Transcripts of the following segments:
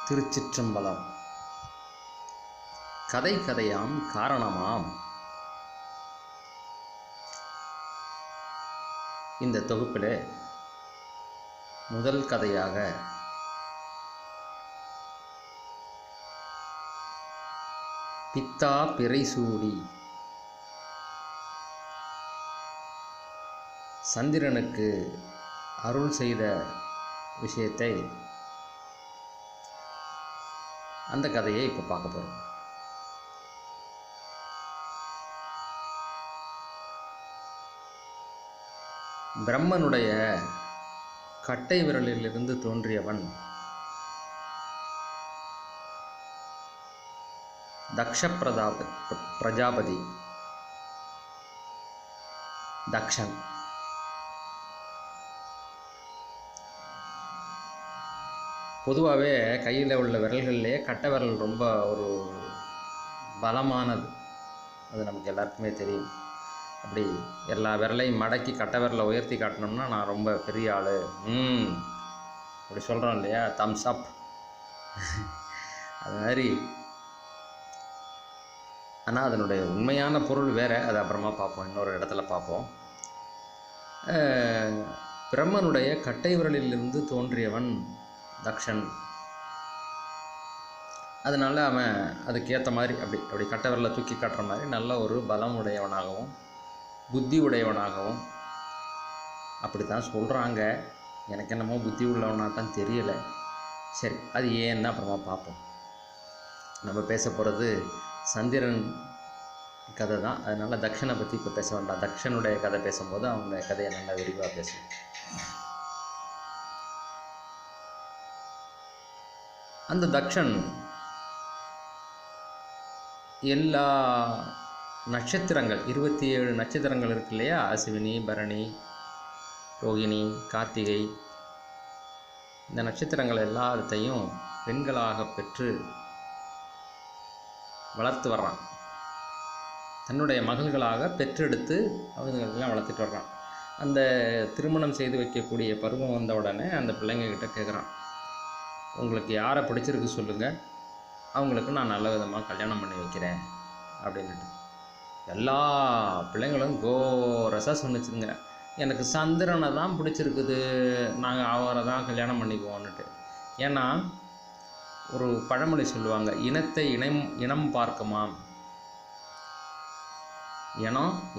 திருச்சிற்றம்பலம். கதை கதையாம் காரணமாம். இந்த தொகுப்பில் முதல் கதையாக பித்தா பிறைசூடி சந்திரனுக்கு அருள் செய்த விஷயத்தை, அந்த கதையை இப்போ பார்க்க போகிறோம். பிரம்மனுடைய கட்டை விரலிலிருந்து தோன்றியவன் தக்ஷ பிரஜாபதி, தக்ஷன். பொதுவாகவே கையில் உள்ள விரல்கள்லேயே கட்டை விரல் ரொம்ப ஒரு பலமானது, அது நமக்கு எல்லாருக்குமே தெரியும். அப்படி எல்லா விரலையும் மடக்கி கட்டை விரலை உயர்த்தி காட்டினோம்னா நான் ரொம்ப பெரிய ஆள் அப்படி சொல்கிறோம் இல்லையா, தம்ஸ் அப். அது மாதிரி. ஆனால் அதனுடைய உண்மையான பொருள் வேறு, அது அப்புறமா பார்ப்போம், இன்னொரு இடத்துல பார்ப்போம். பிரம்மனுடைய கட்டை விரலிலிருந்து தோன்றியவன் தக்ஷன். அதனால் அவன் அதுக்கேற்ற மாதிரி அப்படி கட்டை விரலை தூக்கி காட்டுற மாதிரி நல்ல ஒரு பலம் உடையவனாகவும் புத்தி உடையவனாகவும் அப்படி தான் சொல்கிறாங்க. எனக்கு என்னமோ புத்தி உள்ளவனாட்டம் தெரியலை. சரி, அது ஏன்னு அப்புறமா பார்ப்போம். நம்ம பேச போகிறது சந்திரன் கதை தான். அதனால் தக்ஷனை பற்றி இப்போ பேச வேண்டாம். தக்ஷனுடைய கதை பேசும்போது அவங்க கதையை நல்லா விரிவாக பேசுவோம். அந்த தக்ஷன் எல்லா நட்சத்திரங்கள், 27 நட்சத்திரங்கள் இருக்கு இல்லையா, அஸ்வினி, பரணி, ரோகிணி, கார்த்திகை, இந்த நட்சத்திரங்கள் எல்லாத்தையும் பெண்களாக பெற்று வளர்த்து வர்றான். தன்னுடைய மகள்களாக பெற்றெடுத்து அவங்களெல்லாம் வளர்த்துட்டு வர்றான். அந்த திருமணம் செய்து வைக்கக்கூடிய பருவம் வந்த உடனே அந்த பிள்ளைங்கக்கிட்ட கேட்குறான், உங்களுக்கு யாரை பிடிச்சிருக்கு சொல்லுங்கள், அவங்களுக்கு நான் நல்ல விதமாக கல்யாணம் பண்ணி வைக்கிறேன் அப்படின்ட்டு. எல்லா பிள்ளைங்களும் கோரஸாக சொன்னிச்சுங்க, எனக்கு சந்திரனை தான் பிடிச்சிருக்குது, நாங்கள் அவரை தான் கல்யாணம் பண்ணிக்குவோன்னுட்டு. ஏன்னா ஒரு பழமொழி சொல்லுவாங்க, இனத்தை இனம் பார்க்குமாம்.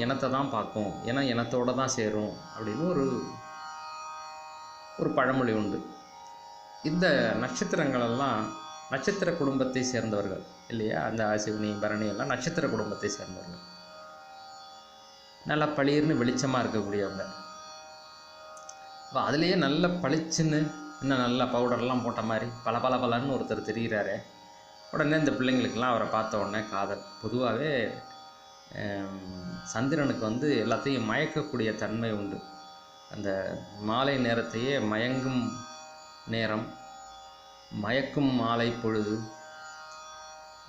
இனத்தை தான் பார்க்கும், இனத்தோடு தான் சேரும் அப்படின்னு ஒரு பழமொழி உண்டு. இந்த நட்சத்திரங்களெல்லாம் நட்சத்திர குடும்பத்தை சேர்ந்தவர்கள் இல்லையா, அந்த அஸ்வினி, பரணி எல்லாம் நட்சத்திர குடும்பத்தை சேர்ந்தவர்கள். நல்லா பளிர்னு வெளிச்சமாக இருக்கக்கூடியவங்க. இப்போ அதுலேயே நல்ல பளிச்சுன்னு இன்னும் நல்ல பவுடர்லாம் போட்ட மாதிரி பலன்னு ஒருத்தர் தெரிகிறாரு. உடனே இந்த பிள்ளைங்களுக்கெல்லாம் அவரை பார்த்த உடனே காதல். பொதுவாகவே சந்திரனுக்கு எல்லாத்தையும் மயக்கக்கூடிய தன்மை உண்டு. அந்த மாலை நேரத்தையே மயங்கும் நேரம், மயக்கும் மாலை பொழுது,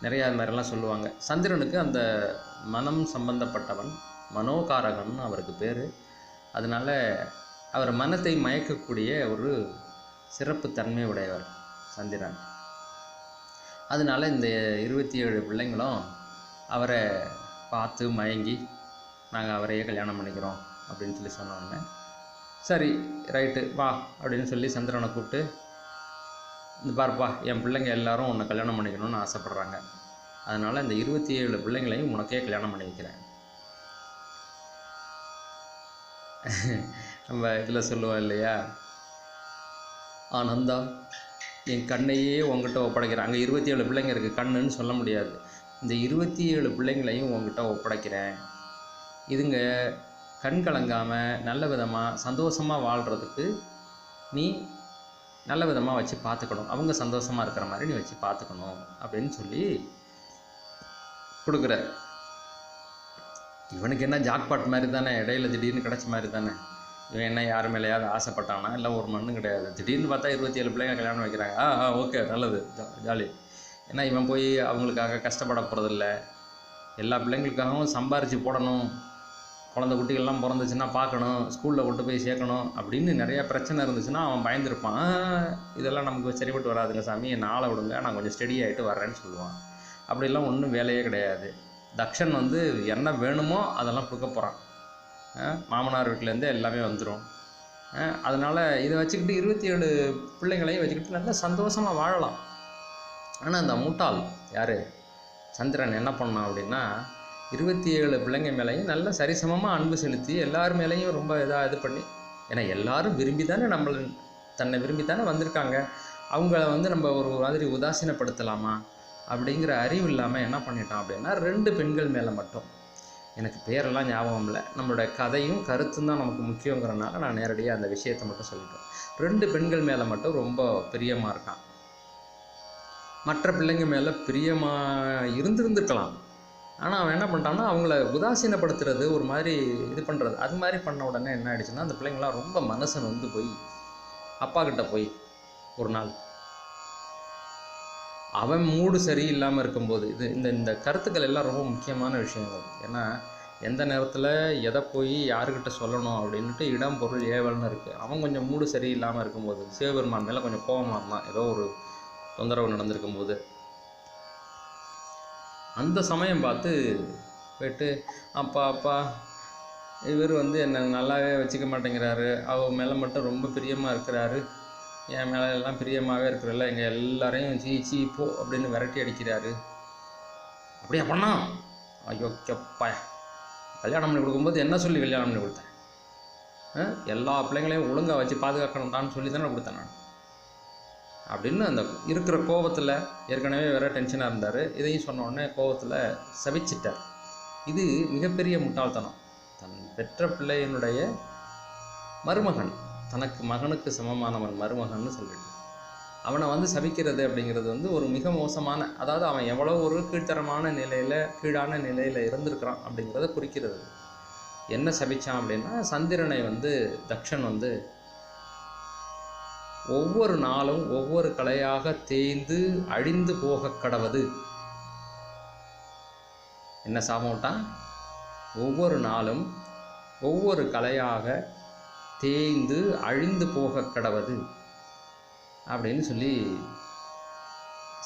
நிறையா அது மாதிரிலாம் சொல்லுவாங்க. சந்திரனுக்கு அந்த மனம் சம்பந்தப்பட்டவன், மனோகாரகன் அவருக்கு பேர். அதனால் அவர் மனத்தை மயக்கக்கூடிய ஒரு சிறப்பு தன்மை உடையவர் சந்திரன். அதனால் இந்த 27 பிள்ளைங்களும் அவரை பார்த்து மயங்கி நாங்கள் அவரையே கல்யாணம் பண்ணிக்கிறோம் அப்படின்னு சொல்லி சொன்னோடனே, சரி ரைட்டு வா அப்படின்னு சொல்லி சந்திரனை கூப்பிட்டு, இந்த பாருப்பா, என் பிள்ளைங்க எல்லாரும் உன்னை கல்யாணம் பண்ணிக்கணும்னு ஆசைப்பட்றாங்க, அதனால் இந்த 27 பிள்ளைங்களையும் உனக்கே கல்யாணம் பண்ணி வைக்கிறேன். நம்ம இதில் சொல்லுவோம் இல்லையா, ஆனந்தா என் கண்ணையே உங்ககிட்ட ஒப்படைக்கிறேன். அங்கே 27 பிள்ளைங்க இருக்குது, கண்ணுன்னு சொல்ல முடியாது. இந்த 27 பிள்ளைங்களையும் உங்ககிட்ட ஒப்படைக்கிறேன். இதுங்க கண் கலங்காமல் நல்ல விதமாக சந்தோஷமாக வாழ்கிறதுக்கு நீ நல்ல விதமாக வச்சு பார்த்துக்கணும், அவங்க சந்தோஷமாக இருக்கிற மாதிரி நீ வச்சு பார்த்துக்கணும் அப்படின்னு சொல்லி கொடுக்குற. இவனுக்கு என்ன ஜாக்பாட் மாதிரி தானே, இடையில திடீர்னு கிடச்ச மாதிரி தானே. இவன் என்ன யார் மேலேயாவது ஆசைப்பட்டானா, இல்லை ஒரு மண்ணும் கிடையாது. திடீர்னு பார்த்தா 27 பிள்ளைங்க கல்யாணம் வைக்கிறாங்க. ஓகே, நல்லது, ஜாலி. ஏன்னா இவன் போய் அவங்களுக்காக கஷ்டப்பட போகிறதில்ல, எல்லா பிள்ளைங்களுக்காகவும் சம்பாரித்து போடணும், குழந்தை குட்டிகள்லாம் பிறந்துச்சுன்னா பார்க்கணும், ஸ்கூலில் கொண்டு போய் சேர்க்கணும் அப்படின்னு நிறையா பிரச்சனை இருந்துச்சுன்னா அவன் பயந்துருப்பான். இதெல்லாம் நமக்கு சரிப்பட்டு வராதுங்க சாமி, என்னை ஆள விடுங்க, நான் கொஞ்சம் ஸ்டடி ஆகிட்டு வரேன்னு சொல்லுவான். அப்படிலாம் ஒன்றும் வேலையே கிடையாது. தக்ஷன் வந்து என்ன வேணுமோ அதெல்லாம் கொடுக்க போகிறான். மாமனார் வீட்டிலேருந்தே எல்லாமே வந்துடும். அதனால் இதை வச்சுக்கிட்டு 27 பிள்ளைங்களையும் வச்சுக்கிட்டு நல்லா சந்தோஷமாக வாழலாம். ஆனால் அந்த முட்டாள் யார், சந்திரன் என்ன பண்ணான் அப்படின்னா 27 பிள்ளைங்க மேலேயும் நல்ல சரிசமமாக அன்பு செலுத்தி எல்லார் மேலேயும் ரொம்ப இது பண்ணி, ஏன்னா எல்லாரும் விரும்பி தானே தன்னை விரும்பி தானே வந்திருக்காங்க, அவங்கள வந்து நம்ம ஒரு மாதிரி உதாசீனப்படுத்தலாமா அப்படிங்கிற அறிவு இல்லாமல் என்ன பண்ணிட்டான் அப்படின்னா 2 பெண்கள் மேலே மட்டும், எனக்கு பேரெல்லாம் ஞாபகம் இல்லை, நம்மளுடைய கதையும் கருத்தும் தான் நமக்கு முக்கியங்கிறனால நான் நேரடியாக அந்த விஷயத்தை மட்டும் சொல்லிட்டேன். 2 பெண்கள் மேலே மட்டும் ரொம்ப பிரியமாக இருக்கான். மற்ற பிள்ளைங்க மேலே பிரியமாக இருந்திருந்துருக்கலாம். ஆனால் அவன் என்ன பண்ணிட்டான்னா அவங்கள உதாசீனப்படுத்துறது, ஒரு மாதிரி இது பண்ணுறது, அது மாதிரி பண்ண உடனே என்ன ஆகிடுச்சுன்னா அந்த பிள்ளைங்களாம் ரொம்ப மனசு வந்து போய் அப்பா கிட்ட போய் ஒரு நாள் அவன் மூடு சரி இல்லாமல் இருக்கும்போது, இந்த கருத்துக்கள் எல்லாம் ரொம்ப முக்கியமான விஷயங்கள். ஏன்னா எந்த நேரத்தில் எதை போய் யாருக்கிட்ட சொல்லணும் அப்படின்ட்டு இடம் பொருள் ஏவல்னு இருக்குது. அவன் கொஞ்சம் மூடு சரி இல்லாமல் இருக்கும்போது சிவபெருமான் மேலே கொஞ்சம் கோபமாக இருந்தான், ஏதோ ஒரு தொந்தரவு நடந்திருக்கும் போது. அந்த சமயம் பார்த்து போய்ட்டு அப்பா இவர் வந்து என்னை நல்லாவே வச்சுக்க மாட்டேங்கிறாரு, அவ மேலே மட்டும் ரொம்ப பிரியமாக இருக்கிறாரு, என் மேலே எல்லாம் பிரியமாகவே இருக்கிறல்ல, எங்கள் எல்லாரையும் சீ போ அப்படின்னு விரட்டி அடிக்கிறாரு. அப்படியே பண்ணா ஐயோ கெப்பா, கல்யாணம் பண்ணி கொடுக்கும்போது என்ன சொல்லி கல்யாணம் பண்ணி கொடுத்தேன்? எல்லா பிள்ளைங்களையும் ஒழுங்காக வச்சு பாதுகாக்கணும்டான்னு சொல்லி தானே கொடுத்தேன் நான் அப்படின்னு அந்த இருக்கிற கோபத்தில், ஏற்கனவே வேறு டென்ஷனாக இருந்தார், இதையும் சொன்ன உடனே கோபத்தில் சபிச்சிட்டார். இது மிகப்பெரிய முட்டாள்தனம். தன் பெற்ற பிள்ளையினுடைய மருமகன், தனக்கு மகனுக்கு சமமானவன் மருமகன்னு சொல்லிட்டு அவனை வந்து சபிக்கிறது அப்படிங்கிறது வந்து ஒரு மிக மோசமான, அதாவது அவன் எவ்வளோ ஒரு கீழ்த்தரமான நிலையில், கீழான நிலையில் இருந்திருக்கிறான் அப்படிங்கிறத குறிக்கிறது. என்ன சபிச்சான் அப்படின்னா சந்திரனை வந்து தக்ஷன் வந்து ஒவ்வொரு நாளும் ஒவ்வொரு கலையாக தேய்ந்து அழிந்து போக கடவது. என்ன சாபம் விட்டான்? ஒவ்வொரு நாளும் ஒவ்வொரு கலையாக தேய்ந்து அழிந்து போக கடவது அப்படின்னு சொல்லி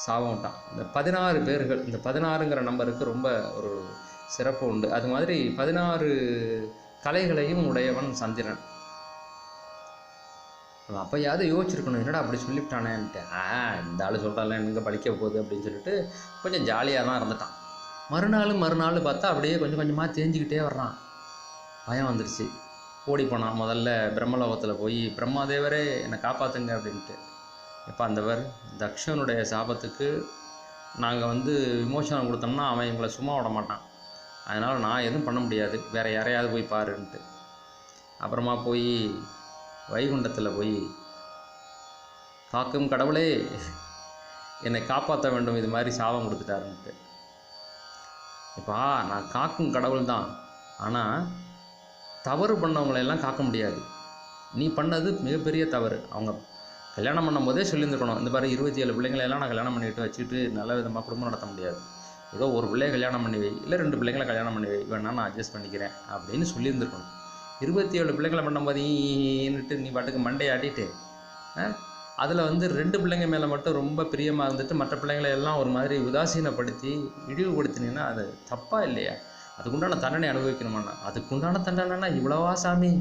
சாபம் விட்டான். இந்த 16 பேர்கள், இந்த 16ங்கிற நம்பருக்கு ரொம்ப ஒரு சிறப்பு உண்டு. அது மாதிரி 16 கலைகளையும் உடையவன் சந்திரன். அப்போயாவது யோசிச்சிருக்கணும், என்னடா அப்படி சொல்லிவிட்டானேன்ட்டு. இந்த ஆள் சொல்கிறான்ல எங்கே படிக்க போகுது அப்படின்னு சொல்லிட்டு கொஞ்சம் ஜாலியாக தான் இருந்துட்டான். மறுநாள் பார்த்தா அப்படியே கொஞ்சம் கொஞ்சமாக தேஞ்சிக்கிட்டே வர்றான். பயம் வந்துடுச்சு, ஓடி போனான். முதல்ல பிரம்மலோகத்தில் போய் பிரம்மாதேவரே என்னை காப்பாற்றுங்க அப்படின்ட்டு. இப்போ அந்தவர் தக்ஷனுடைய சாபத்துக்கு நாங்கள் வந்து விமோசனம் கொடுத்தோம்னா அவன் எங்களை சும்மா விட மாட்டான், அதனால் நான் எதுவும் பண்ண முடியாது, வேறு யாரையாவது போய் பாருன்ட்டு. அப்புறமா போய் வைகுண்டத்தில் போய் காக்கும் கடவுளே என்னை காப்பாற்ற வேண்டும், இது மாதிரி சாபம் கொடுத்துட்டாருன்ட்டு. இப்போ நான் காக்கும் கடவுள் தான், ஆனால் தவறு பண்ணவங்களெல்லாம் காக்க முடியாது. நீ பண்ணது மிகப்பெரிய தவறு. அவங்க கல்யாணம் பண்ணும்போதே சொல்லியிருந்துருக்கணும், இந்த மாதிரி 27 பிள்ளைங்களெல்லாம் நான் கல்யாணம் பண்ணிட்டு வச்சுட்டு நல்ல விதமாக குடும்பம் நடத்த முடியாது, ஏதோ ஒரு பிள்ளைய கல்யாணம் பண்ணி வை, இல்லை 2 பிள்ளைங்களை கல்யாணம் பண்ணி வை, வேணா நான் அட்ஜஸ்ட் பண்ணிக்கிறேன் அப்படின்னு சொல்லியிருந்துருக்கணும். 27 பிள்ளைங்களை பண்ணும்போதுன்னுட்டு நீ பாட்டுக்கு மண்டையாட்டிட்டு அதில் வந்து 2 பிள்ளைங்க மேலே மட்டும் ரொம்ப பிரியமாக இருந்துட்டு மற்ற பிள்ளைங்களை எல்லாம் ஒரு மாதிரி உதாசீனப்படுத்தி இழிவுபடுத்தினீங்கன்னா அது தப்பாக இல்லையா? அதுக்குண்டான தண்டனை அனுபவிக்கணுமாண்ணா? அதுக்குண்டான தண்டனைனா இவ்வளவா சாமி?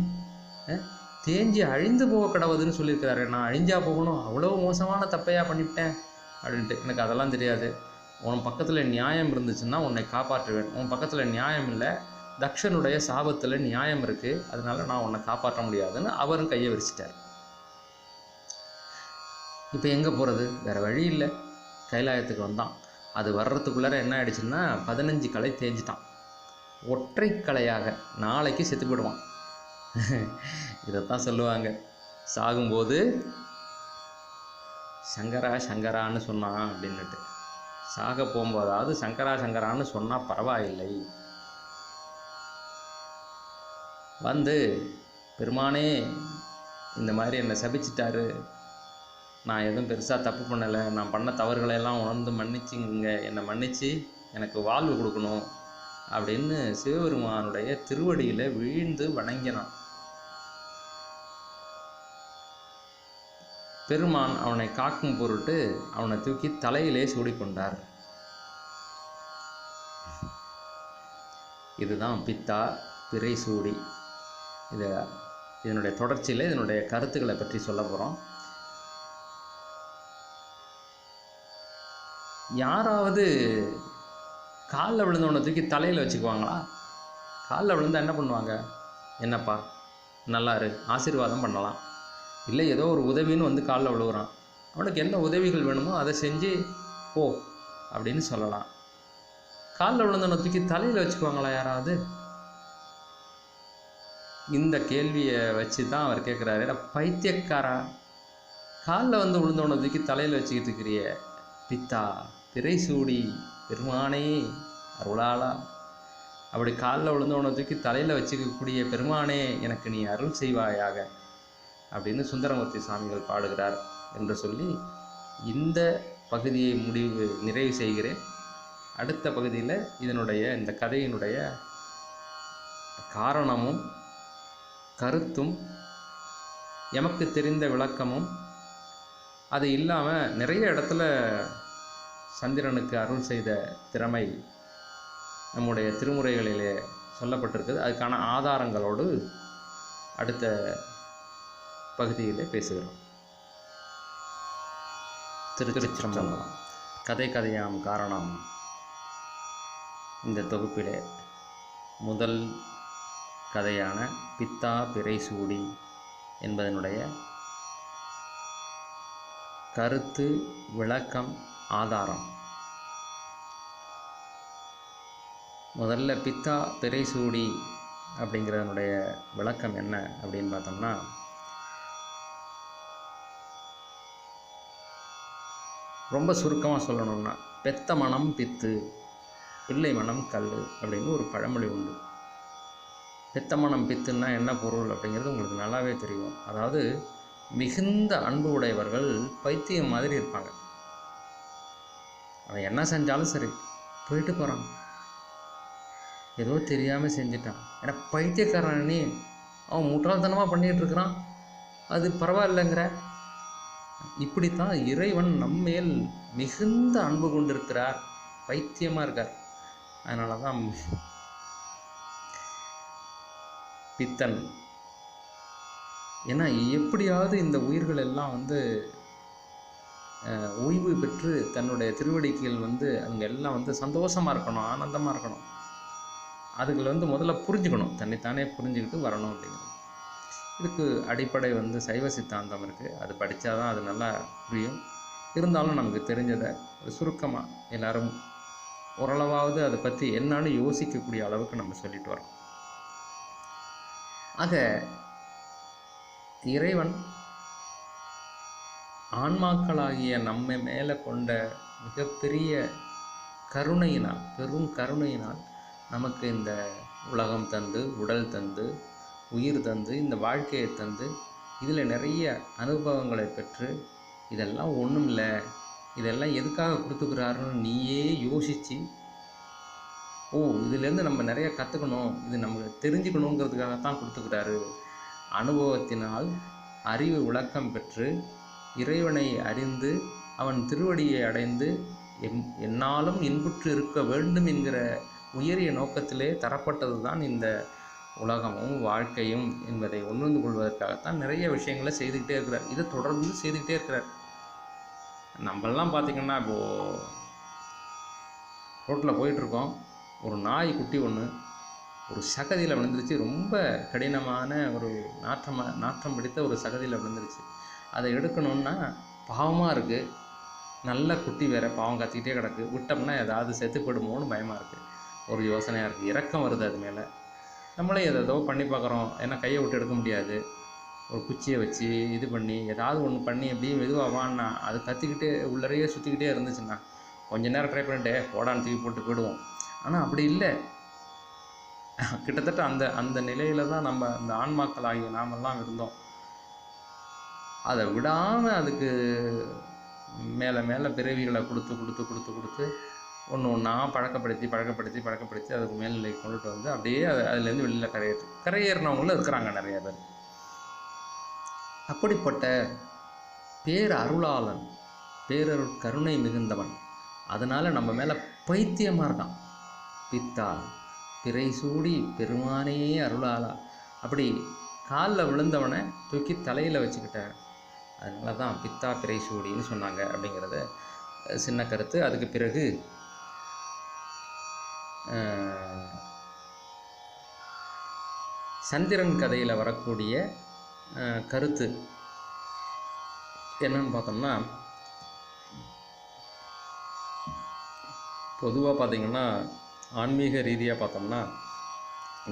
தேஞ்சி அழிந்து போக கடவுதுன்னு சொல்லியிருக்கிறாரு, நான் அழிஞ்சா போகணும், அவ்வளோ மோசமான தப்பையாக பண்ணிவிட்டேன் அப்படின்ட்டு. எனக்கு அதெல்லாம் தெரியாது. உன் பக்கத்தில் நியாயம் இருந்துச்சுன்னா உன்னை காப்பாற்றுவேன், உன் பக்கத்தில் நியாயம் இல்லை, தக்ஷனுடைய சாபத்தில் நியாயம் இருக்குது, அதனால நான் உன்னை காப்பாற்ற முடியாதுன்னு அவரும் கையை விரிச்சிட்டார். இப்போ எங்கே போகிறது? வேறு வழி இல்லை, கைலாயத்துக்கு வந்தான். அது வர்றதுக்குள்ளார என்ன ஆயிடுச்சுன்னா 15 கலை தேஞ்சிட்டான். ஒற்றை கலையாக நாளைக்கு செத்து போயிடுவான். இதைத்தான் சொல்லுவாங்க, சாகும்போது சங்கரா சங்கரான்னு சொன்னான் அப்படின்னுட்டு. சாக போகும்போதாவது சங்கரா சங்கரான்னு சொன்னால் பரவாயில்லை, வந்து பெருமானே இந்த மாதிரி என்னை சபிச்சிட்டாரு, நான் எதுவும் பெருசாக தப்பு பண்ணலை, நான் பண்ண தவறுகளையெல்லாம் உணர்ந்து மன்னிச்சுங்க, என்னை மன்னித்து எனக்கு வாழ்வு கொடுக்கணும் அப்படின்னு சிவபெருமானுடைய திருவடியில் வீழ்ந்து வணங்கினான். பெருமான் அவனை காக்கும் பொருட்டு அவனை தூக்கி தலையிலே சூடிக்கொண்டார். இதுதான் பித்தா பிறை சூடி. இதனுடைய தொடர்ச்சியில் இதனுடைய கருத்துக்களை பற்றி சொல்ல போகிறோம். யாராவது காலில் விழுந்தவனை தூக்கி தலையில் வச்சுக்குவாங்களா? காலில் விழுந்தால் என்ன பண்ணுவாங்க? என்னப்பா நல்லா இரு, ஆசீர்வாதம் பண்ணலாம். இல்லை ஏதோ ஒரு உதவின்னு வந்து காலில் விழுகிறான், அவனுக்கு என்ன உதவிகள் வேணுமோ அதை செஞ்சு போ அப்படின்னு சொல்லலாம். காலில் விழுந்தவனை தூக்கி தலையில் வச்சுக்குவாங்களா யாராவது? இந்த கேள்வியை வச்சு தான் அவர் கேட்குறாரு, ஏன்னா பைத்தியக்காரா, காலில் வந்து விழுந்தவனை தூக்கி தலையில் வச்சுக்கிட்டு இருக்கிறிய பித்தா பிறை சூடி பெருமானே அருளாளா, அப்படி காலில் விழுந்தவனை தூக்கி தலையில் வச்சுக்கக்கூடிய பெருமானே எனக்கு நீ அருள் செய்வாயாக அப்படின்னு சுந்தரமூர்த்தி சுவாமிகள் பாடுகிறார் என்று சொல்லி இந்த பகுதியை நிறைவு செய்கிறேன். அடுத்த பகுதியில் இந்த கதையினுடைய காரணமும் கருத்தும் எமக்கு தெரிந்த விளக்கமும், அது இல்லாமல் நிறைய இடத்துல சந்திரனுக்கு அருள் செய்த திறமை நம்முடைய திருமுறைகளிலே சொல்லப்பட்டிருக்குது. அதுக்கான ஆதாரங்களோடு அடுத்த பகுதியிலே பேசுகிறோம். திருச்சிற்றம்பலம். கதையாம் காரணம் இந்த தொகுப்பிலே முதல் கதையான பித்தா பிறை சூடி என்பதனுடைய கருத்து, விளக்கம், ஆதாரம். முதல்ல பித்தா பிறை சூடி அப்படிங்கிறதனுடைய விளக்கம் என்ன அப்படின்னு பார்த்தோம்னா, ரொம்ப சுருக்கமாக சொல்லணும்னா, பெத்த மனம் பித்து, பிள்ளை மனம் கல் அப்படின்னு ஒரு பழமொழி உண்டு. பெத்த மனம் பித்துன்னா என்ன பொருள் அப்படிங்கிறது உங்களுக்கு நல்லாவே தெரியும். அதாவது மிகுந்த அன்பு உடையவர்கள் பைத்தியம் மாதிரி இருப்பாங்க. அவன் என்ன செஞ்சாலும் சரி, போயிட்டு போகிறான், ஏதோ தெரியாமல் செஞ்சிட்டான், ஏன்னா பைத்தியக்காரனே அவன் முட்டாள்தனமாக பண்ணிகிட்டு இருக்கிறான், அது பரவாயில்லைங்கிற. இப்படித்தான் இறைவன் நம்மேல் மிகுந்த அன்பு கொண்டிருக்கிறார், பைத்தியமாக இருக்கார். அதனால தான் பித்தன். ஏன்னா எப்படியாவது இந்த உயிர்கள் எல்லாம் ஓய்வு பெற்று தன்னுடைய திருவடிகள் அவங்க எல்லாம் சந்தோஷமாக இருக்கணும், ஆனந்தமாக இருக்கணும். அதுகள் முதல்ல புரிஞ்சுக்கணும், தன்னைத்தானே புரிஞ்சுக்கிட்டு வரணும் அப்படிங்கிறது. இதுக்கு அடிப்படை சைவ சித்தாந்தம் இருக்குது. அது படித்தா தான் அது நல்லா புரியும். இருந்தாலும் நமக்கு தெரிஞ்சதை சுருக்கமாக எல்லோரும் ஓரளவாவது அதை பற்றி என்னன்னு யோசிக்கக்கூடிய அளவுக்கு நம்ம சொல்லிட்டு வரோம். ஆக இறைவன் ஆன்மாக்களாகிய நம்ம மேலே கொண்ட மிகப்பெரிய கருணையினால், பெரும் கருணையினால் நமக்கு இந்த உலகம் தந்து, உடல் தந்து, உயிர் தந்து, இந்த வாழ்க்கையை தந்து, இதில் நிறைய அனுபவங்களை பெற்று, இதெல்லாம் ஒன்றும் இல்லை, இதெல்லாம் எதுக்காக கொடுத்துக்கிறாருன்னு நீயே யோசித்து, இதுலேருந்து நம்ம நிறைய கற்றுக்கணும், இது நமக்கு தெரிஞ்சுக்கணுங்கிறதுக்காகத்தான் கொடுத்துக்கிறாரு. அனுபவத்தினால் அறிவு விளக்கம் பெற்று இறைவனை அறிந்து அவன் திருவடியை அடைந்து என்னாலும் இன்புற்று இருக்க வேண்டும் என்கிற உயரிய நோக்கத்திலே தரப்பட்டது தான் இந்த உலகமும் வாழ்க்கையும் என்பதை உணர்ந்து கொள்வதற்காகத்தான் நிறைய விஷயங்களை செய்துக்கிட்டே இருக்கிறார். இதை தொடர்ந்து செய்துக்கிட்டே இருக்கிறார். நம்மெல்லாம் பார்த்திங்கன்னா, இப்போது ரோட்டில் போயிட்டுருக்கோம், ஒரு நாய் குட்டி ஒன்று ஒரு சகதியில் விழுந்துருச்சு. ரொம்ப கடினமான ஒரு நாற்றம் பிடித்த ஒரு சகதியில் விழுந்துருச்சு. அதை எடுக்கணுன்னா பாவமாக இருக்குது, நல்ல குட்டி வேறு, பாவம் கத்திக்கிட்டே கிடக்கு, விட்டோம்னா ஏதாவது செத்துப்படுமோன்னு பயமாக இருக்குது, ஒரு யோசனையாக இருக்குது, இரக்கம் வருது அது மேலே. நம்மளே ஏதோ பண்ணி பார்க்குறோம், ஏன்னா கையை விட்டு எடுக்க முடியாது. ஒரு குச்சியை வச்சு இது பண்ணி ஏதாவது ஒன்று பண்ணி எப்படியும் மெதுவாவான்னா அது கத்திக்கிட்டே உள்ளறையே சுற்றிக்கிட்டே இருந்துச்சுன்னா கொஞ்ச நேரம் ட்ரை பண்ணிட்டு ஓடான்னு தூக்கி போட்டு போயிடுவோம். ஆனால் அப்படி இல்லை. கிட்டத்தட்ட அந்த நிலையில் தான் நம்ம அந்த ஆன்மாக்கள் ஆகிய நாமெல்லாம் இருந்தோம். அதை விடாமல் அதுக்கு மேலே மேலே பிறவிகளை கொடுத்து ஒன்று ஒன்றா பழக்கப்படுத்தி அதுக்கு மேல்நிலை கொண்டுட்டு வந்து அப்படியே அதுலேருந்து வெளியில் கரையேறினவங்களும் இருக்கிறாங்க நிறைய பேர். அப்படிப்பட்ட பேர் அருளாளன், பேரருள் கருணை மிகுந்தவன். அதனால் நம்ம மேலே பைத்தியமாக இருக்கான். பித்தா பிறை சூடி பெருமானே அருளாளா, அப்படி காலில் விழுந்தவனை தூக்கி தலையில் வச்சுக்கிட்டேன். அதனால தான் பித்தா பிறை சூடின்னு சொன்னாங்க அப்படிங்கிறத சின்ன கருத்து. அதுக்கு பிறகு சந்திரன் கதையில் வரக்கூடிய கருத்து என்னன்னு பார்த்தோம்னா, பொதுவாக பார்த்திங்கன்னா ஆன்மீக ரீதியாக பார்த்தோம்னா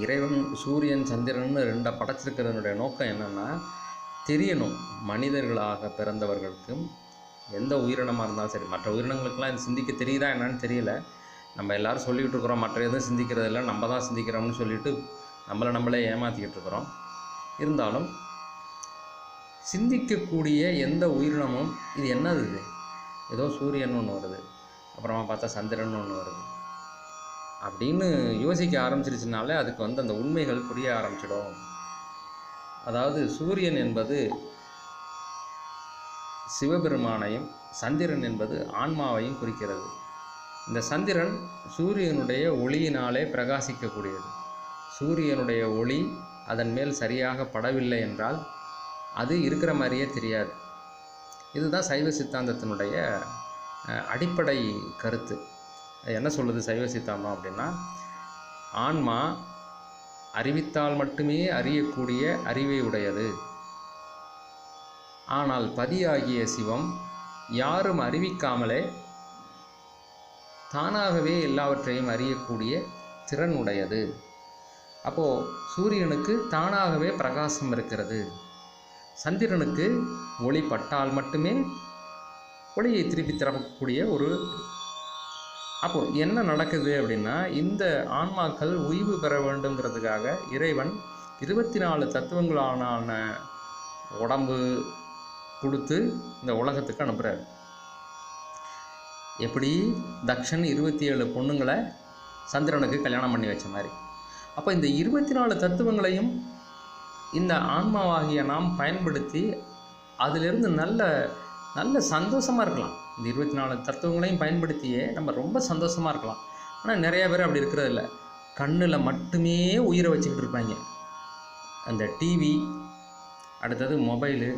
இறைவன் சூரியன் சந்திரன்னு ரெண்டை படைச்சிருக்கிறதனுடைய நோக்கம் என்னென்னா, தெரியணும் மனிதர்களாக பிறந்தவர்களுக்கும் எந்த உயிரினமாக இருந்தாலும் சரி. மற்ற உயிரினங்களுக்கெல்லாம் இது சிந்திக்க தெரியுதா என்னன்னு தெரியல. நம்ம எல்லோரும் சொல்லிக்கிட்டு இருக்கிறோம் மற்ற எதுவும் சிந்திக்கிறதில்ல, நம்ம தான் சிந்திக்கிறோம்னு சொல்லிட்டு நம்மளே ஏமாற்றிக்கிட்டு இருக்கிறோம். இருந்தாலும் சிந்திக்கக்கூடிய எந்த உயிரினமும் இது என்னது, இது ஏதோ சூரியன் ஒன்று வருது, அப்புறமா பார்த்தா சந்திரன் ஒன்று வருது அப்படின்னு யோசிக்க ஆரம்பிச்சிருச்சுனாலே அதுக்கு அந்த உண்மைகள் புரிய ஆரம்பிச்சிடும். அதாவது சூரியன் என்பது சிவபெருமானையும் சந்திரன் என்பது ஆன்மாவையும் குறிக்கிறது. இந்த சந்திரன் சூரியனுடைய ஒளியினாலே பிரகாசிக்கக்கூடியது. சூரியனுடைய ஒளி அதன் மேல் சரியாக படவில்லை என்றால் அது இருக்கிற மாதிரியே தெரியாது. இதுதான் சைவ சித்தாந்தத்தினுடைய அடிப்படை கருத்து. என்ன சொல்லுது சைவ சித்தாந்தம் அப்படின்னா, ஆன்மா அறிவித்தால் மட்டுமே அறியக்கூடிய அறிவை உடையது. ஆனால் பதியாகிய சிவம் யாரும் அறிவிக்காமலே தானாகவே எல்லாவற்றையும் அறியக்கூடிய திறன் உடையது. அப்போது சூரியனுக்கு தானாகவே பிரகாசம் இருக்கிறது. சந்திரனுக்கு ஒளி பட்டால் மட்டுமே ஒளியை திருப்பி தரக்கூடிய ஒரு. அப்போது என்ன நடக்குது அப்படின்னா, இந்த ஆன்மாக்கள் ஓய்வு பெற வேண்டுங்கிறதுக்காக இறைவன் 24 தத்துவங்களான உடம்பு கொடுத்து இந்த உலகத்துக்கு அனுப்புகிறார். எப்படி தக்ஷன் 27 பொண்ணுங்களை சந்திரனுக்கு கல்யாணம் பண்ணி வச்ச மாதிரி. அப்போ இந்த 24 தத்துவங்களையும் இந்த ஆன்மாவாகிய நாம் பயன்படுத்தி அதிலிருந்து நல்ல சந்தோஷமாக இருக்கலாம். இந்த 24 தத்துவங்களையும் பயன்படுத்தியே நம்ம ரொம்ப சந்தோஷமாக இருக்கலாம். ஆனால் நிறையா பேர் அப்படி இருக்கிறதில்ல. கண்ணில் மட்டுமே உயிரை வச்சுக்கிட்டு இருப்பாங்க. அந்த டிவி, அடுத்தது மொபைலு,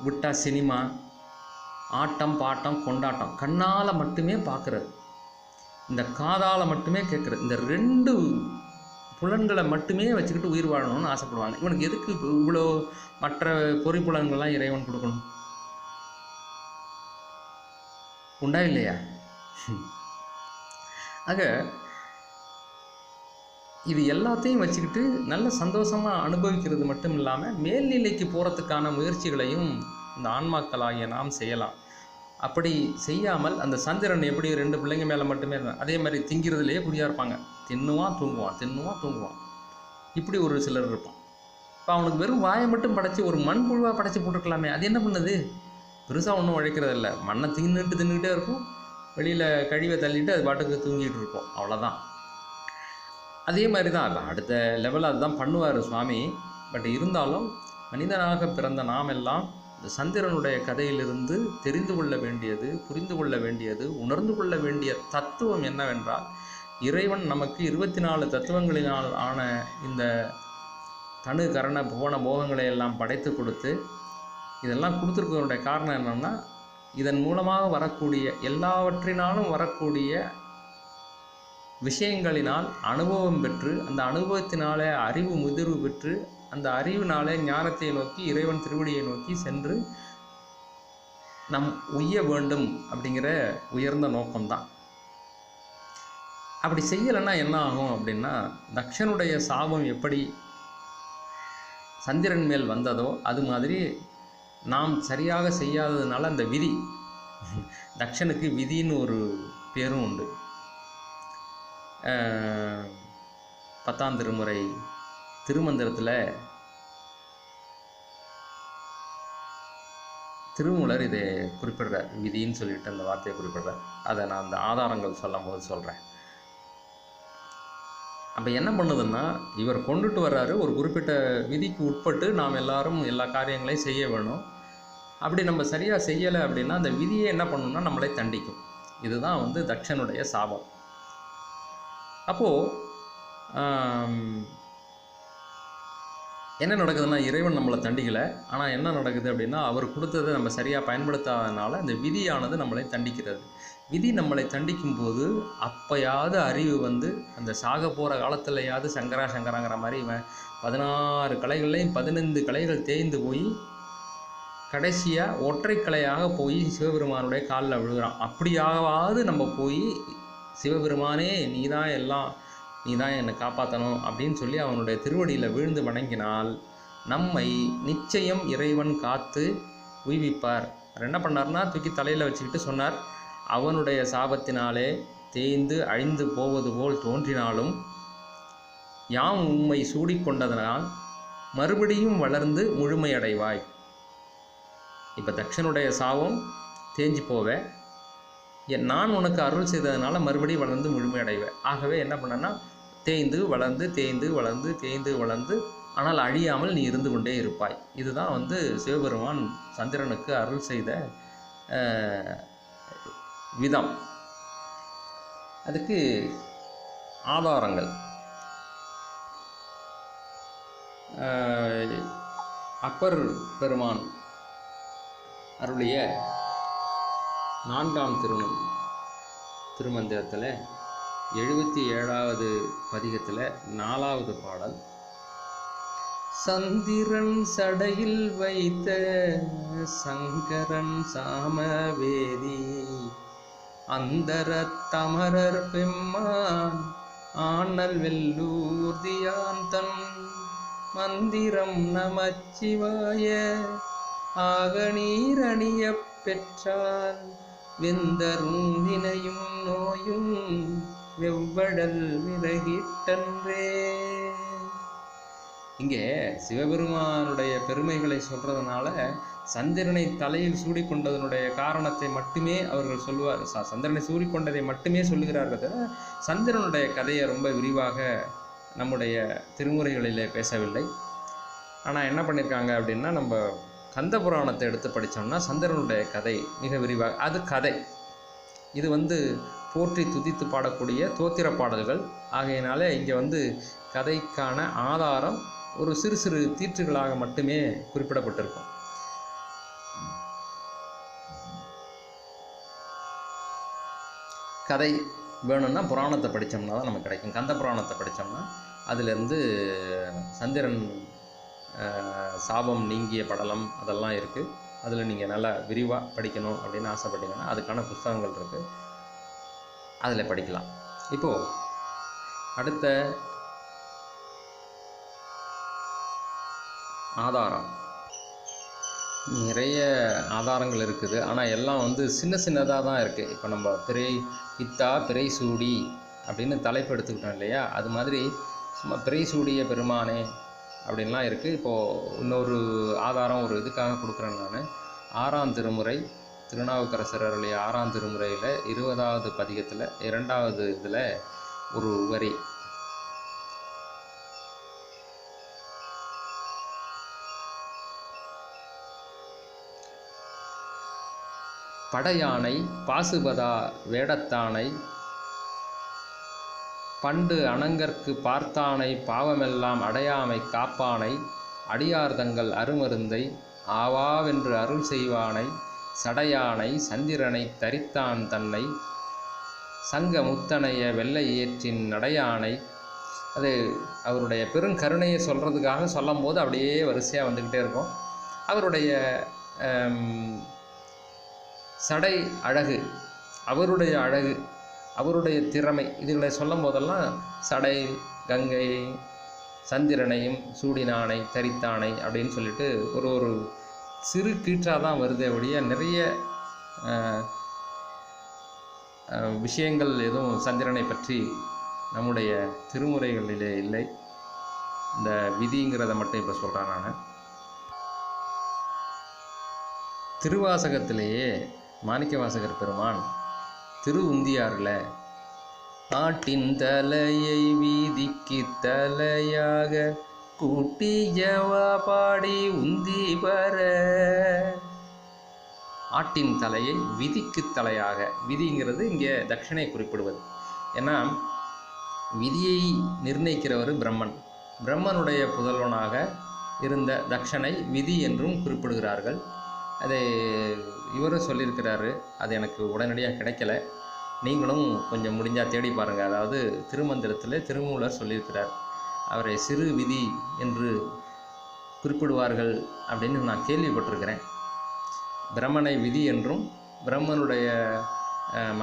விட்டா சினிமா, ஆட்டம் பாட்டம் கொண்டாட்டம், கண்ணால் மட்டுமே பார்க்குறது, இந்த காதால் மட்டுமே கேட்குறது, இந்த 2 புலன்களை மட்டுமே வச்சுக்கிட்டு உயிர் வாழணும்னு ஆசைப்படுவாங்க. இவனுக்கு எதுக்கு இவ்வளோ மற்ற பொறிப்புலன்கள்லாம் இறைவன் கொடுக்கணும்? உண்டா இல்லையா? ஆக இது எல்லாத்தையும் வச்சுக்கிட்டு நல்ல சந்தோஷமாக அனுபவிக்கிறது மட்டும் இல்லாமல் மேல்நிலைக்கு போகிறதுக்கான முயற்சிகளையும் இந்த ஆன்மாக்களாகிய நாம் செய்யலாம். அப்படி செய்யாமல் அந்த சந்திரன் எப்படி 2 பிள்ளைங்க மேலே மட்டுமே அதே மாதிரி திங்கிறதுலேயே குறியாக இருப்பாங்க. தின்னுவான் தூங்குவான். இப்படி ஒரு சிலர் இருப்பான். இப்போ அவனுக்கு வெறும் வாயை மட்டும் படைச்சி ஒரு மண்புழுவாக படைச்சி போட்டுருக்கலாமே. அது என்ன பண்ணுது? பெருசாக ஒன்றும் உழைக்கிறதில்ல. மண்ணை தின்னுக்கிட்டே இருக்கும், வெளியில் கழிவை தள்ளிட்டு அது பாட்டுக்கு தூங்கிட்டு இருக்கும், அவ்வளோதான். அதே மாதிரி தான் இப்போ அடுத்த லெவலில் அதுதான் பண்ணுவார் சுவாமி. பட் இருந்தாலும் மனிதனாக பிறந்த நாம் எல்லாம் இந்த சந்திரனுடைய கதையிலிருந்து தெரிந்து கொள்ள வேண்டியது, புரிந்து கொள்ள வேண்டியது, உணர்ந்து கொள்ள வேண்டிய தத்துவம் என்னவென்றால், இறைவன் நமக்கு 24 தத்துவங்களினால் ஆன இந்த தனு கரண புவன போகங்களை எல்லாம் படைத்து கொடுத்து இதெல்லாம் கொடுத்துருக்கிறதுடைய காரணம் என்னென்னா, இதன் மூலமாக வரக்கூடிய எல்லாவற்றினாலும் வரக்கூடிய விஷயங்களினால் அனுபவம் பெற்று, அந்த அனுபவத்தினாலே அறிவு முதிர்வு பெற்று, அந்த அறிவினாலே ஞானத்தை நோக்கி இறைவன் திருவடியை நோக்கி சென்று நம் உய்ய வேண்டும் அப்படிங்கிற உயர்ந்த நோக்கம்தான். அப்படி செய்யலைன்னா என்ன ஆகும் அப்படின்னா, தக்ஷனுடைய சாபம் எப்படி சந்திரன் மேல் வந்ததோ அது மாதிரி நாம் சரியாக செய்யாததுனால அந்த விதி, தக்ஷனுக்கு விதின்னு ஒரு பேரும் உண்டு. 10ஆம் திருமுறை திருமந்திரத்தில் திருமூலர் இதை குறிப்பிடுறார், விதின்னு சொல்லிட்டு அந்த வார்த்தையை குறிப்பிடுறார். அதை நான் அந்த ஆதாரங்கள் சொல்லும் போது சொல்கிறேன். அப்போ என்ன பண்ணுதுன்னா, இவர் கொண்டுட்டு வர்றாரு, ஒரு குறிப்பிட்ட விதிக்கு உட்பட்டு நாம் எல்லாரும் எல்லா காரியங்களையும் செய்ய வேணும். அப்படி நம்ம சரியாக செய்யலை அப்படின்னா அந்த விதியை என்ன பண்ணணும்னா நம்மளை தண்டிக்கும். இதுதான் வந்து தக்ஷனுடைய சாபம். அப்போது என்ன நடக்குதுன்னா, இறைவன் நம்மளை தண்டிக்கலை. ஆனால் என்ன நடக்குது அப்படின்னா, அவர் கொடுத்ததை நம்ம சரியாக பயன்படுத்தாதனால அந்த விதியானது நம்மளை தண்டிக்கிறது. விதி நம்மளை தண்டிக்கும் போது அப்போயாவது அறிவு வந்து அந்த சாக போகிற காலத்துலையாவது சங்கராங்கிற மாதிரி இவன் 16 கலைகள்லையும் 15 கலைகள் தேய்ந்து போய் கடைசியாக ஒற்றை கலையாக போய் சிவபெருமானுடைய காலில் விழுகிறான். அப்படியாவது நம்ம போய் சிவபெருமானே நீ தான் எல்லாம், நீ தான் என்னை காப்பாற்றணும் அப்படின்னு சொல்லி அவனுடைய திருவடியில் விழுந்து வணங்கினால் நம்மை நிச்சயம் இறைவன் காத்து உய்விப்பார். அவர் என்ன பண்ணார்னா, தூக்கி தலையில் வச்சுக்கிட்டு சொன்னார், அவனுடைய சாபத்தினாலே தேய்ந்து அழிந்து போவது போல் தோன்றினாலும் யாம் உம்மை சூடிக்கொண்டதனால் மறுபடியும் வளர்ந்து முழுமையடைவாய். இப்போ தக்ஷனுடைய சாபம் தேஞ்சு போவேன், நான் உனக்கு அருள் செய்ததுனால மறுபடியும் வளர்ந்து முழுமையடைவேன். ஆகவே என்ன பண்ணனா, தேய்ந்து வளர்ந்து தேய்ந்து வளர்ந்து தேய்ந்து வளர்ந்து ஆனால் அழியாமல் நீ இருந்து கொண்டே இருப்பாய். இதுதான் வந்து சிவபெருமான் சந்திரனுக்கு அருள் செய்த விதம். அதுக்கு ஆதாரங்கள் அப்பர் பெருமான் அருளிய 4ஆம் திருமந்திரத்தில் 77வது பதிகத்தில் 4வது பாடல், சந்திரன் சடையில் வைத்த சங்கரன் சாமவேதி அந்தர தமரர் பெம்மான் ஆனல் வெல்லூர்தியான் தன் மந்திரம் நமச்சிவாய ஆகநீர் அணிய பெற்றால் வெந்தரும் வினையும் நோயும் வெவ்வடல் விலகிட்டன்றே. இங்கே சிவபெருமானுடைய பெருமைகளை சொல்றதுனால சந்திரனை தலையில் சூடிக்கொண்டதனுடைய காரணத்தை மட்டுமே அவர்கள் சொல்லுவார். சந்திரனை சூடிக்கொண்டதை மட்டுமே சொல்லுகிறார்கள் தவிர சந்திரனுடைய கதையை ரொம்ப விரிவாக நம்முடைய திருமுறைகளிலே பேசவில்லை. ஆனால் என்ன பண்ணியிருக்காங்க அப்படின்னா, நம்ம கந்த புராணத்தை எடுத்து படித்தோம்னா சந்திரனுடைய கதை மிக விரிவாக, அது கதை, இது வந்து போற்றி துதித்து பாடக்கூடிய தோத்திர பாடல்கள். ஆகையினால இங்கே வந்து கதைக்கான ஆதாரம் ஒரு சிறு சிறு தீற்றுகளாக மட்டுமே குறிப்பிடப்பட்டிருக்கும். கதை வேணும்னா புராணத்தை படித்தோம்னா தான் நமக்கு கிடைக்கும். கந்த புராணத்தை படித்தோம்னா அதிலேருந்து சந்திரன் சாபம் நீங்கிய படலம் அதெல்லாம் இருக்குது. அதில் நீங்கள் நல்லா விரிவாக படிக்கணும் அப்படின்னு ஆசைப்பட்டீங்கன்னா அதுக்கான புத்தகங்கள் இருக்குது, அதில் படிக்கலாம். இப்போது அடுத்த ஆதாரம், நிறைய ஆதாரங்கள் இருக்குது. ஆனால் எல்லாம் வந்து சின்ன சின்னதாக தான் இருக்குது. இப்போ நம்ம பிறை பித்தா பிறை சூடி அப்படின்னு தலைப்பு எடுத்துக்கிட்டோம் இல்லையா, அது மாதிரி சும்மா பிறை சூடிய பெருமானே அப்படின்லாம் இருக்குது. இப்போது இன்னொரு ஆதாரம் ஒரு இதுக்காக கொடுக்குறேன் நான். 6ஆம் திருமுறை திருநாவுக்கரசர் அருளிய 6ஆம் திருமுறையில் 20வது பதிகத்தில் 2வது இதில் ஒரு வரி, படையானை பாசுபதா வேடத்தானை பண்டு அணங்கற்கு பார்த்தானை பாவமெல்லாம் அடையாமை காப்பானை அடியார்தங்கள் அருமருந்தை ஆவாவென்று அருள் செய்வானை சடையானை சந்திரனை தரித்தான் தன்னை சங்க முத்தனைய வெள்ளை ஏற்றின் நடையானை. அது அவருடைய பெருங்கருணையை சொல்கிறதுக்காக சொல்லும் போது அப்படியே வரிசையாக வந்துக்கிட்டே இருக்கும். அவருடைய சடை அழகு, அவருடைய அழகு, அவருடைய திறமை, இதுகளை சொல்லும் போதெல்லாம் சடை கங்கை சந்திரனையும் சூடினானை தரித்தானை அப்படின்னு சொல்லிட்டு ஒரு ஒரு சிறு கீற்றாக தான் வருதே ஒழிய நிறைய விஷயங்கள் எதுவும் சந்திரனை பற்றி நம்முடைய திருமுறைகளிலே இல்லை. இந்த விதிங்கிறத மட்டும் இப்போ சொல்கிறேன் நான். திருவாசகத்திலேயே மாணிக்கவாசகர் பெருமான் திருவுந்தியாரில் ஆட்டின் தலையை வீதிக்கு தலையாக கூட்டியவா பாடி உந்தி வர. ஆட்டின் தலையை விதிக்கு தலையாக, விதிங்கிறது இங்கே தட்சணை குறிப்பிடுவது. ஏன்னா விதியை நிர்ணயிக்கிறவர் பிரம்மன். பிரம்மனுடைய புதல்வனாக இருந்த தட்சனை விதி என்றும் குறிப்பிடுகிறார்கள். அதை இவரும் சொல்லியிருக்கிறாரு. அது எனக்கு உடனடியாக கிடைக்கல. நீங்களும் கொஞ்சம் முடிஞ்சால் தேடி பாருங்கள். அதாவது திருமந்திரத்தில் திருமூலர் சொல்லியிருக்கிறார். அவரை சிறு விதி என்று குறிப்பிடுவார்கள் அப்படின்னு நான் கேள்விப்பட்டிருக்கிறேன். பிரம்மனை விதி என்றும் பிரம்மனுடைய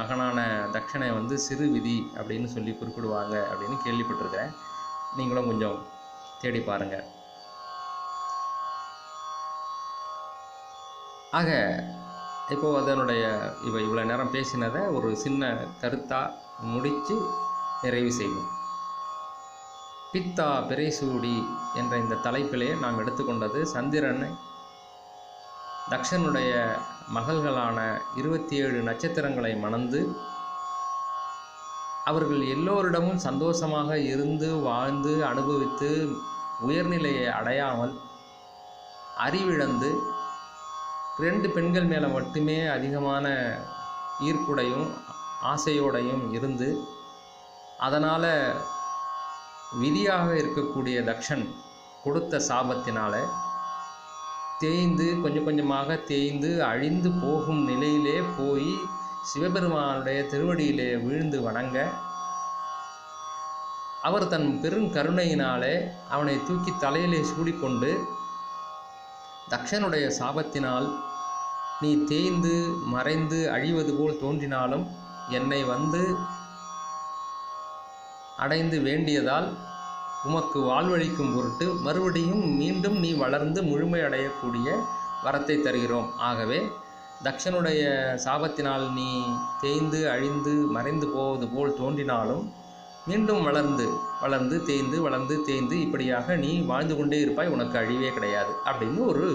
மகனான தட்சனை சிறு விதி அப்படின்னு சொல்லி குறிப்பிடுவாங்க அப்படின்னு கேள்விப்பட்டிருக்கிறேன். நீங்களும் கொஞ்சம் தேடி பாருங்கள். ஆக இப்போது அதனுடைய இவ்வளோ நேரம் பேசினதை ஒரு சின்ன கருத்தாக முடித்து நிறைவு செய்வோம். பித்தா பிறைசூடி என்ற இந்த தலைப்பிலே நாம் எடுத்துக்கொண்டது சந்திரனை தக்ஷனுடைய மகள்களான 27 நட்சத்திரங்களை மணந்து அவர்கள் எல்லோரிடமும் சந்தோஷமாக இருந்து வாழ்ந்து அனுபவித்து உயர்நிலையை அடையாமல் அறிவிழந்து 2 பெண்கள் மேலே மட்டுமே அதிகமான ஈர்ப்புடையும் ஆசையோடையும் இருந்து அதனால் விதியாக இருக்கக்கூடிய தக்ஷன் கொடுத்த சாபத்தினால தேய்ந்து கொஞ்சம் கொஞ்சமாக தேய்ந்து அழிந்து போகும் நிலையிலே போய் சிவபெருமானுடைய திருவடியிலே வீழ்ந்து வணங்க அவர் தன் பெருங்கருணையினாலே அவனை தூக்கி தலையிலே சூடிக்கொண்டு, தக்ஷனுடைய சாபத்தினால் நீ தேய்ந்து மறைந்து அழிவது போல் தோன்றினாலும் என்னை அடைந்து வேண்டியதால் உமக்கு வாழ்வழிக்கும் பொருட்டு மறுபடியும் மீண்டும் நீ வளர்ந்து முழுமை அடையக்கூடிய வரத்தை தருகிறோம். ஆகவே தக்ஷனுடைய சாபத்தினால் நீ தேய்ந்து அழிந்து மறைந்து போவது போல் தோன்றினாலும் மீண்டும் வளர்ந்து தேய்ந்து வளர்ந்து தேய்ந்து இப்படியாக நீ வாழ்ந்து கொண்டே இருப்பாய், உனக்கு அழிவே கிடையாது அப்படின்னு ஒரு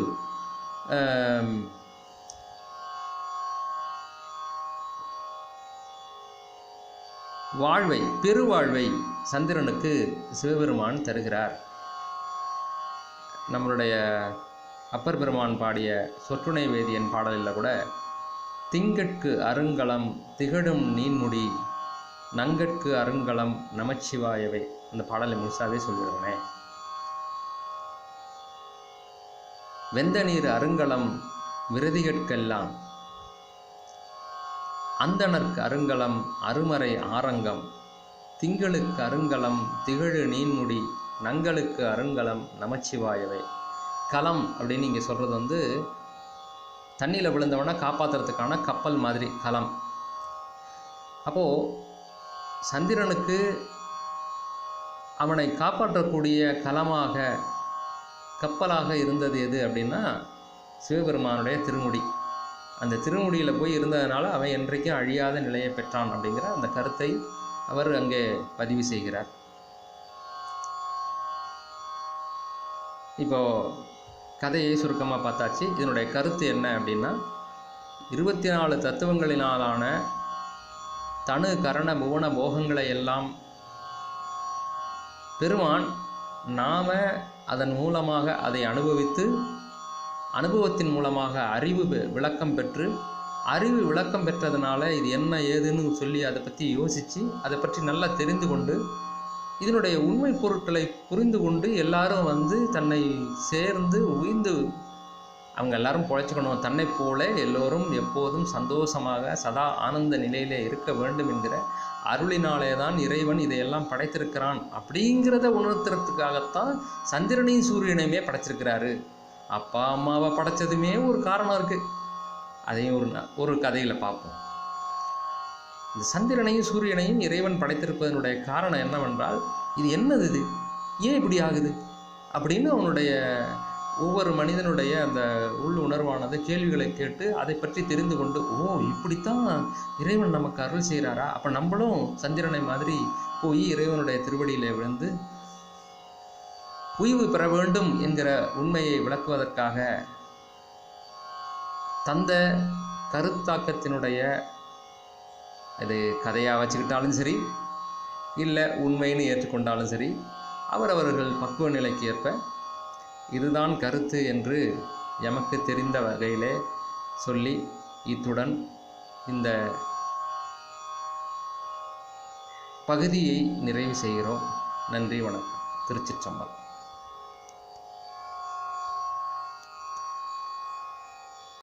பெருவாழ்வை சந்திரனுக்கு சிவபெருமான் தருகிறார். நம்மளுடைய அப்பர் பெருமான் பாடிய சொற்றுணை வேதியன் பாடலில் கூட திங்கட்கு அருங்கலம் திகழும் நீன்முடி நங்கட்கு அருங்கலம் நமச்சிவாயவை, அந்த பாடலை முழுசாவே சொல்லிடுவேனே. வெந்த நீர் அருங்கலம் விரதிகட்கெல்லாம் அந்தணர்க்கு அருங்கலம் அருமறை ஆரங்கம் திங்களுக்கு அருங்கலம் திகழு நீன்முடி நங்களுக்கு அருங்கலம் நமச்சிவாயவை. களம் அப்படின்னு இங்கே சொல்கிறது தண்ணியில் விழுந்தவனை காப்பாற்றுறதுக்கான கப்பல் மாதிரி களம். அப்போது சந்திரனுக்கு அவனை காப்பாற்றக்கூடிய களமாக கப்பலாக இருந்தது எது அப்படின்னா சிவபெருமானுடைய திருமுடி. அந்த திருமுடியில் போய் இருந்ததுனால அவன் என்றைக்கும் அழியாத நிலையை பெற்றான் அப்படிங்கிற அந்த கருத்தை அவர் அங்கே பதிவு செய்கிறார். இப்போது கதையை சுருக்கமாக பார்த்தாச்சு. இதனுடைய கருத்து என்ன அப்படின்னா 24 தத்துவங்களினாலான தனு கரண புவன போகங்களை எல்லாம் பெருமான் நாம அதன் மூலமாக அதை அனுபவித்து அனுபவத்தின் மூலமாக அறிவு விளக்கம் பெற்று அறிவு விளக்கம் பெற்றதுனால இது என்ன ஏதுன்னு சொல்லி அதை பற்றி யோசித்து அதை பற்றி நல்லா தெரிந்து கொண்டு இதனுடைய உண்மை பொருட்களை புரிந்து கொண்டு எல்லாரும் தன்னை சேர்ந்து உயிர்ந்து அவங்க எல்லாரும் பொழைச்சிக்கணும், தன்னை போல எல்லோரும் எப்போதும் சந்தோஷமாக சதா ஆனந்த நிலையிலே இருக்க வேண்டும் என்கிற அருளினாலே தான் இறைவன் இதையெல்லாம் படைத்திருக்கிறான் அப்படிங்கிறத உணர்த்துறதுக்காகத்தான் சந்திரனையும் சூரியனையுமே படைச்சிருக்கிறாரு. அப்பா அம்மாவை படைச்சதுமே ஒரு காரணம் இருக்குது. அதையும் ஒரு கதையில் பார்ப்போம். இந்த சந்திரனையும் சூரியனையும் இறைவன் படைத்திருப்பதனுடைய காரணம் என்னவென்றால் இது என்னது, இது ஏன் இப்படி ஆகுது அப்படின்னு அவனுடைய ஒவ்வொரு மனிதனுடைய அந்த உள் உணர்வானது கேள்விகளை கேட்டு அதை பற்றி தெரிந்து கொண்டு, ஓ இப்படித்தான் இறைவன் நமக்கு அருள் செய்கிறாரா, அப்போ நம்மளும் சந்திரனை மாதிரி போய் இறைவனுடைய திருவடியிலே விழுந்து உய்வு பெற வேண்டும் என்கிற உண்மையை விளக்குவதற்காக தந்த கருத்தாக்கத்தினுடைய இது கதையாக வச்சுக்கிட்டாலும் சரி, இல்லை உண்மைன்னு ஏற்றுக்கொண்டாலும் சரி, அவரவர்கள் பக்குவ நிலைக்கு ஏற்ப இதுதான் கருத்து என்று எமக்கு தெரிந்த வகையிலே சொல்லி இத்துடன் இந்த பகுதியை நிறைவு செய்கிறோம். நன்றி, வணக்கம். திருச்சிற்றம்பலம்.